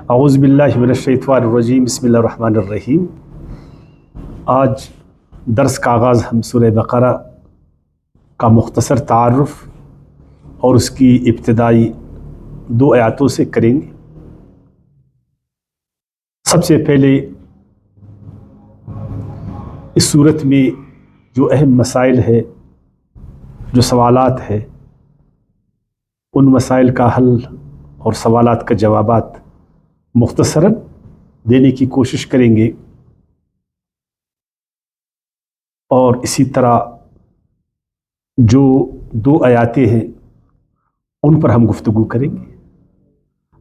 اعوذ باللہ من الشیطان الرجیم، بسم اللہ الرحمن الرحیم۔ آج درس کا آغاز ہم سورہ بقرہ کا مختصر تعارف اور اس کی ابتدائی 2 آیاتوں سے کریں گے۔ سب سے پہلے اس صورت میں جو اہم مسائل ہے، جو سوالات ہیں، ان مسائل کا حل اور سوالات کا جوابات مختصراً دینے کی کوشش کریں گے، اور اسی طرح جو 2 آیاتیں ہیں ان پر ہم گفتگو کریں گے۔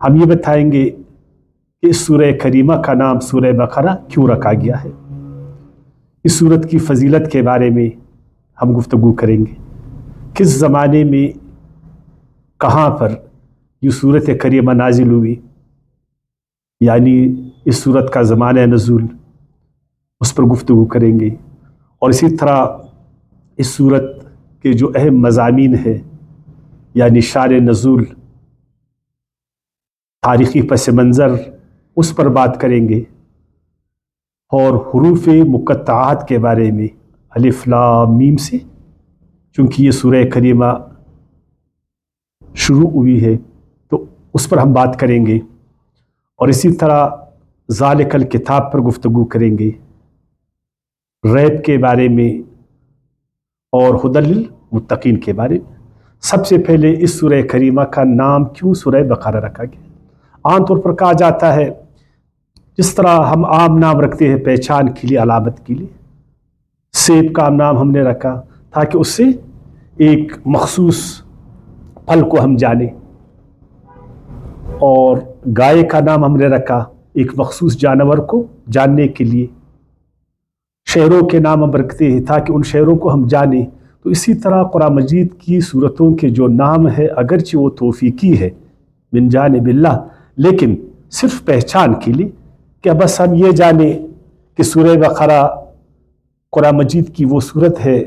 ہم یہ بتائیں گے کہ اس سورہ کریمہ کا نام سورہ بقرہ کیوں رکھا گیا ہے، اس سورت کی فضیلت کے بارے میں ہم گفتگو کریں گے، کس زمانے میں کہاں پر یہ سورت کریمہ نازل ہوئی، یعنی اس سورت کا زمانہ نزول، اس پر گفتگو کریں گے۔ اور اسی طرح اس سورت کے جو اہم مضامین ہیں، یعنی شان نزول، تاریخی پس منظر، اس پر بات کریں گے، اور حروف مقطعات کے بارے میں الف لام میم سے، چونکہ یہ سورہ کریمہ شروع ہوئی ہے تو اس پر ہم بات کریں گے، اور اسی طرح ذالک الکتاب پر گفتگو کریں گے، ریب کے بارے میں اور ھدی للمتقین کے بارے میں۔ سب سے پہلے اس سورہ کریمہ کا نام کیوں سورہ بقرہ رکھا گیا؟ عام طور پر کہا جاتا ہے جس طرح ہم عام نام رکھتے ہیں پہچان کے لیے، علامت کے لیے، سیب کا نام ہم نے رکھا تاکہ اس سے ایک مخصوص پھل کو ہم جانیں، اور گائے کا نام ہم نے رکھا ایک مخصوص جانور کو جاننے کے لیے، شہروں کے نام ہم رکھتے ہیں تاکہ ان شہروں کو ہم جانیں۔ تو اسی طرح قرآن مجید کی سورتوں کے جو نام ہے، اگرچہ وہ توفیقی ہے من جانب اللہ، لیکن صرف پہچان کے لیے، کہ بس ہم یہ جانیں کہ سورہ بقرہ قرآن مجید کی وہ صورت ہے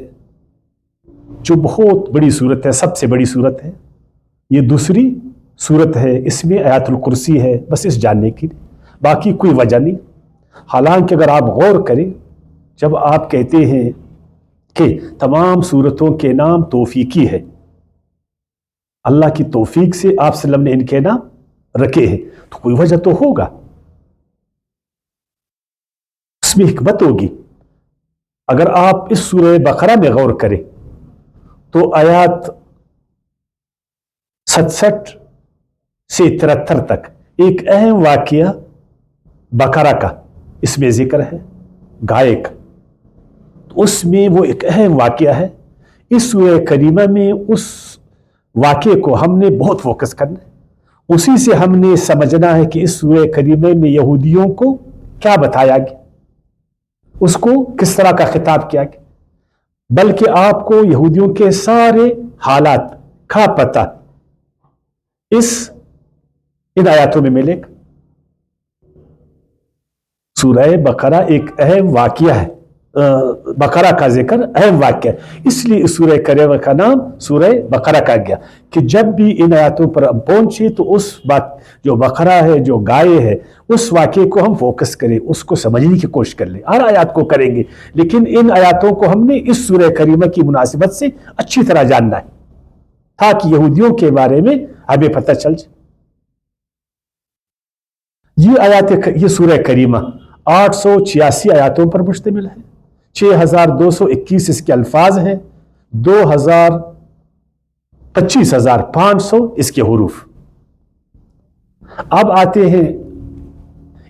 جو بہت بڑی صورت ہے، سب سے بڑی صورت ہے، یہ دوسری صورت ہے، اس میں آیات الکرسی ہے، بس اس جاننے کی، باقی کوئی وجہ نہیں۔ حالانکہ اگر آپ غور کریں، جب آپ کہتے ہیں کہ تمام صورتوں کے نام توفیقی ہے، اللہ کی توفیق سے آپ صلی اللہ علیہ وسلم نے ان کے نام رکھے ہیں، تو کوئی وجہ تو ہوگا، اس میں حکمت ہوگی۔ اگر آپ اس سورہ بقرہ میں غور کریں تو آیات 67 سے 73 تک ایک اہم واقعہ بقرہ کا اس میں ذکر ہے، گائے کا، تو اس میں وہ ایک اہم واقعہ ہے۔ اس سورہ کریمہ میں اس واقعے کو ہم نے بہت فوکس کرنا ہے، اسی سے ہم نے سمجھنا ہے کہ اس سورہ کریمہ میں یہودیوں کو کیا بتایا گیا، اس کو کس طرح کا خطاب کیا گیا، بلکہ آپ کو یہودیوں کے سارے حالات کا پتہ ان آیاتوں میں ملے گا۔ سورہ بقرہ ایک اہم واقعہ ہے، بقرہ کا ذکر اہم واقعہ ہے، اس لیے اس سورہ کریمہ کا نام سورہ بقرہ کہا گیا، کہ جب بھی ان آیاتوں پر ہم پہنچے تو اس بات جو بقرہ ہے، جو گائے ہے، اس واقعے کو ہم فوکس کریں، اس کو سمجھنے کی کوشش کر لیں۔ ہر آیات کو کریں گے، لیکن ان آیاتوں کو ہم نے اس سورہ کریمہ کی مناسبت سے اچھی طرح جاننا ہے تاکہ یہودیوں کے بارے میں ہمیں پتہ چل جائے۔ یہ سورہ کریمہ 886 آیاتوں پر مشتمل ہے، 6221 اس کے الفاظ ہیں، 25,500 اس کے حروف۔ اب آتے ہیں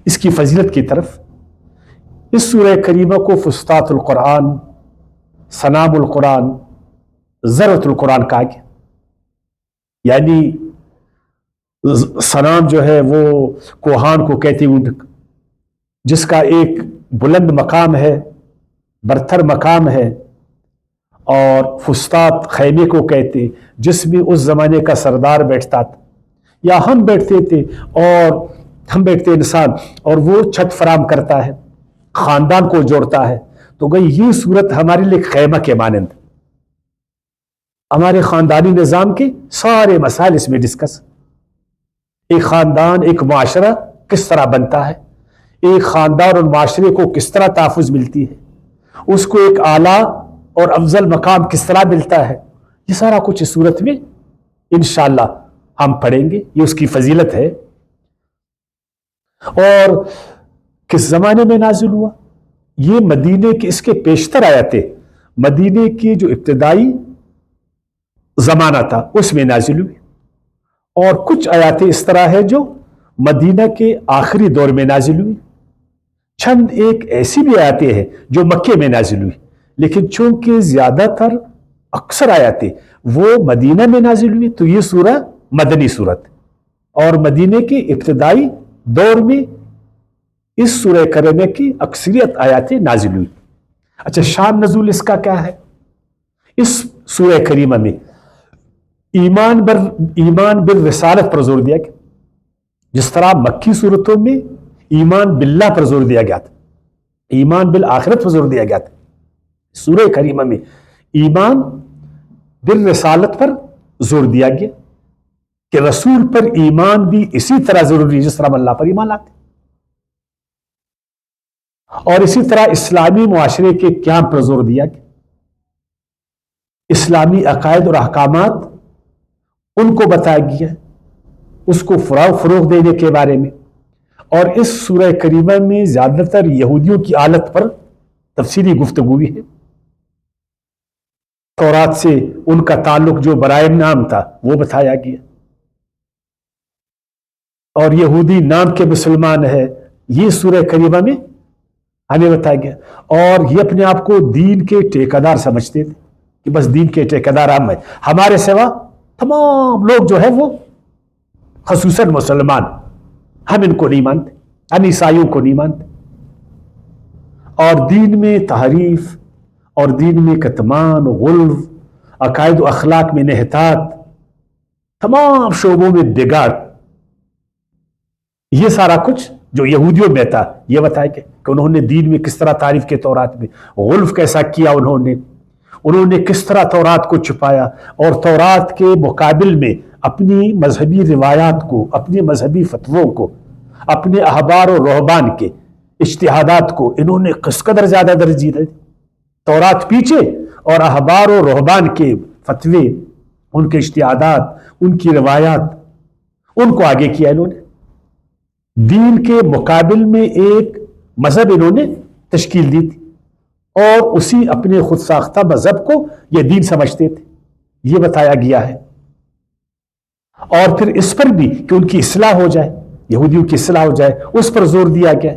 اس کی فضیلت کی طرف۔ اس سورہ کریمہ کو فسطاط القرآن، سنام القرآن، ذرۃ القرآن کہا گیا، یعنی سنام جو ہے وہ کوہان کو کہتے ہیں، اونٹ، جس کا ایک بلند مقام ہے، برتر مقام ہے، اور فسطاط خیمے کو کہتے جس میں اس زمانے کا سردار بیٹھتا تھا، یا ہم بیٹھتے تھے، اور ہم بیٹھتے انسان، اور وہ چھت فراہم کرتا ہے، خاندان کو جوڑتا ہے۔ تو گئی یہ صورت ہمارے لیے خیمہ کے مانند، ہمارے خاندانی نظام کے سارے مسائل اس میں ڈسکس، ایک خاندان، ایک معاشرہ کس طرح بنتا ہے، ایک خاندان اور معاشرے کو کس طرح تحفظ ملتی ہے، اس کو ایک اعلیٰ اور افضل مقام کس طرح ملتا ہے، یہ سارا کچھ اس صورت میں انشاءاللہ ہم پڑھیں گے. یہ اس کی فضیلت ہے. اور کس زمانے میں نازل ہوا؟ یہ مدینے کے اس کے پیشتر آیتیں، مدینے کی جو ابتدائی زمانہ تھا اس میں نازل ہوئی، اور کچھ آیاتیں اس طرح ہے جو مدینہ کے آخری دور میں نازل ہوئی. چند ایک ایسی بھی آیاتیں ہیں جو مکے میں نازل ہوئی، لیکن چونکہ زیادہ تر اکثر آیاتیں وہ مدینہ میں نازل ہوئی تو یہ سورہ مدنی صورت، اور مدینے کے ابتدائی دور میں اس سورہ کریمہ کی اکثریت آیاتیں نازل ہوئی. اچھا، شان نزول اس کا کیا ہے؟ اس سورہ کریمہ میں ایمان بالرسالت پر زور دیا گیا، جس طرح مکی صورتوں میں ایمان باللہ پر زور دیا گیا تھا، ایمان بالآخرت پر زور دیا گیا تھا. سورہ کریمہ میں ایمان بالرسالت پر زور دیا گیا کہ رسول پر ایمان بھی اسی طرح ضروری ہے جس طرح اللہ پر ایمان لاتے. اور اسی طرح اسلامی معاشرے کے قیام پر زور دیا گیا، اسلامی عقائد اور احکامات ان کو بتایا گیا، اس کو فروغ دینے کے بارے میں. اور اس سورہ کریمہ میں زیادہ تر یہودیوں کی حالت پر تفصیلی گفتگو ہوئی ہے. تورات سے ان کا تعلق جو برائے نام تھا وہ بتایا گیا، اور یہودی نام کے مسلمان ہے یہ سورہ کریمہ میں ہمیں بتایا گیا. اور یہ اپنے آپ کو دین کے ٹھیکیدار سمجھتے تھے کہ بس دین کے ٹھیکیدار ہم ہیں، ہمارے سوا تمام لوگ جو ہے وہ خصوصاً مسلمان، ہم ان کو نہیں مانتے، ہم عیسائیوں کو نہیں مانتے. اور دین میں تحریف اور دین میں کتمان و غلو، عقائد و اخلاق میں انحطاط، تمام شعبوں میں بگاڑ، یہ سارا کچھ جو یہودیوں میں تھا یہ بتایا کہ انہوں نے دین میں کس طرح تعریف کے تورات میں غلو کیسا کیا، انہوں نے کس طرح تورات کو چھپایا، اور تورات کے مقابل میں اپنی مذہبی روایات کو، اپنے مذہبی فتووں کو، اپنے احبار و رہبان کے اجتہادات کو انہوں نے کس قدر زیادہ ترجیح دی. تورات پیچھے اور احبار و رہبان کے فتوے، ان کے اجتہادات، ان کی روایات، ان کو آگے کیا انہوں نے. دین کے مقابل میں ایک مذہب انہوں نے تشکیل دی تھی، اور اسی اپنے خود ساختہ مذہب کو یہ دین سمجھتے تھے، یہ بتایا گیا ہے. اور پھر اس پر بھی کہ ان کی اصلاح ہو جائے، یہودیوں کی اصلاح ہو جائے، اس پر زور دیا گیا.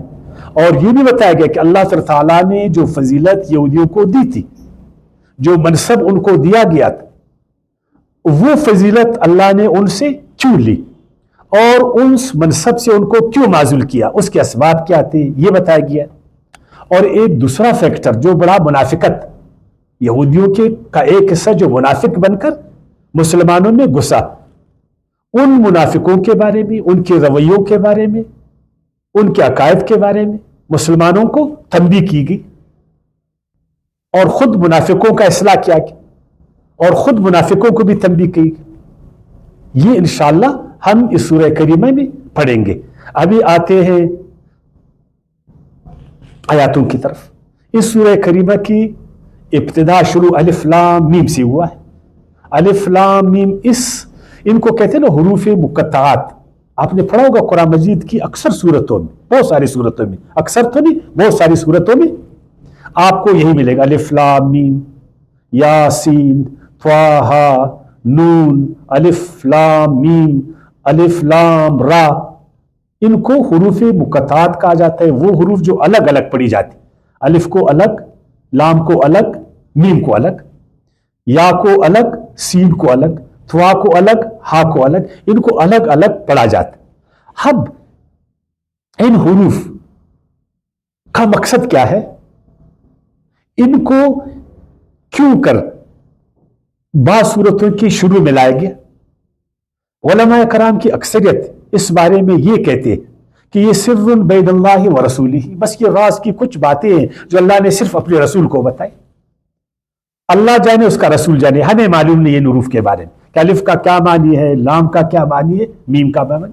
اور یہ بھی بتایا گیا کہ اللہ تعالیٰ نے جو فضیلت یہودیوں کو دی تھی، جو منصب ان کو دیا گیا تھا، وہ فضیلت اللہ نے ان سے کیوں لی، اور اس منصب سے ان کو کیوں معزول کیا، اس کے اسباب کیا تھے، یہ بتایا گیا. اور ایک دوسرا فیکٹر جو بڑا منافقت، یہودیوں کا ایک حصہ جو منافق بن کر مسلمانوں میں گھسا، ان منافقوں کے بارے میں، ان کے رویوں کے بارے میں، ان کے عقائد کے بارے میں مسلمانوں کو تنبیہ کی گئی، اور خود منافقوں کا اصلاح کیا گیا، اور خود منافقوں کو بھی تنبیہ کی گئی. یہ انشاءاللہ ہم اس سورہ کریمہ میں پڑھیں گے. ابھی آتے ہیں آیاتوں کی طرف. اس سورہ کریمہ کی ابتدا شروع الف لام میم سے ہوا ہے. الف لام میم ان کو کہتے ہیں نا حروف مقطعات. آپ نے پڑھا ہوگا قرآن مجید کی اکثر صورتوں میں، بہت ساری صورتوں میں، اکثر تو نہیں بہت ساری صورتوں میں آپ کو یہی ملے گا، الف لام میم، یاسین، طٰہٰ، نون، الف لام میم، الف لام را. ان کو حروف مقطعات کہا جاتا ہے، وہ حروف جو الگ الگ پڑھی جاتی، الف کو الگ، لام کو الگ، میم کو الگ، یا کو الگ، سین کو الگ، طٰ کو الگ، ہا کو الگ، ان کو الگ الگ پڑھا جاتا. اب ان حروف کا مقصد کیا ہے؟ ان کو کیوں کر بعض صورتوں کی شروع میں لایا گیا؟ علماء کرام کی اکثریت اس بارے میں یہ کہتے ہیں کہ یہ سر بین اللہ و رسولہ، بس یہ راز کی کچھ باتیں ہیں جو اللہ نے صرف اپنے رسول کو بتائی. اللہ جانے، اس کا رسول جانے، ہمیں معلوم نہیں ان حروف کے بارے میں کہ الف کا کیا معنی ہے، لام کا کیا معنی ہے، میم کا معنی.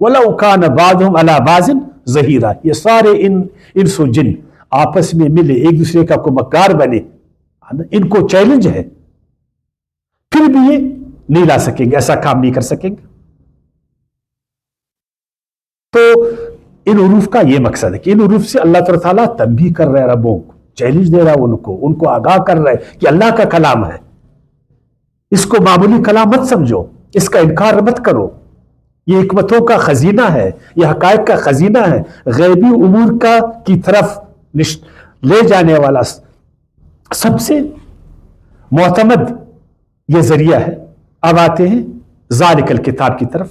وَلَوْ كَانَ بَعْضُهُمْ عَلَى بَعْضٍ ظَهِيرًا، یہ سارے انس و جن آپس میں ملے ایک دوسرے کا کو مکار بنے، ان کو چیلنج ہے، پھر بھی یہ نہیں لا سکیں گے، ایسا کام نہیں کر سکیں گے۔ تو ان حروف کا یہ مقصد ہے کہ ان حروف سے اللہ تعالیٰ تنبیہ کر رہے ربوں کو، چیلنج دے رہا ہے ان کو آگاہ کر رہا ہے کہ اللہ کا کلام ہے، اس کو معمولی کلام مت سمجھو، اس کا انکار مت کرو، یہ حکمتوں کا خزینہ ہے، یہ حقائق کا خزینہ ہے، غیبی امور کی طرف لے جانے والا سب سے معتمد یہ ذریعہ ہے۔ اب آتے ہیں ذالک الکتاب کی طرف۔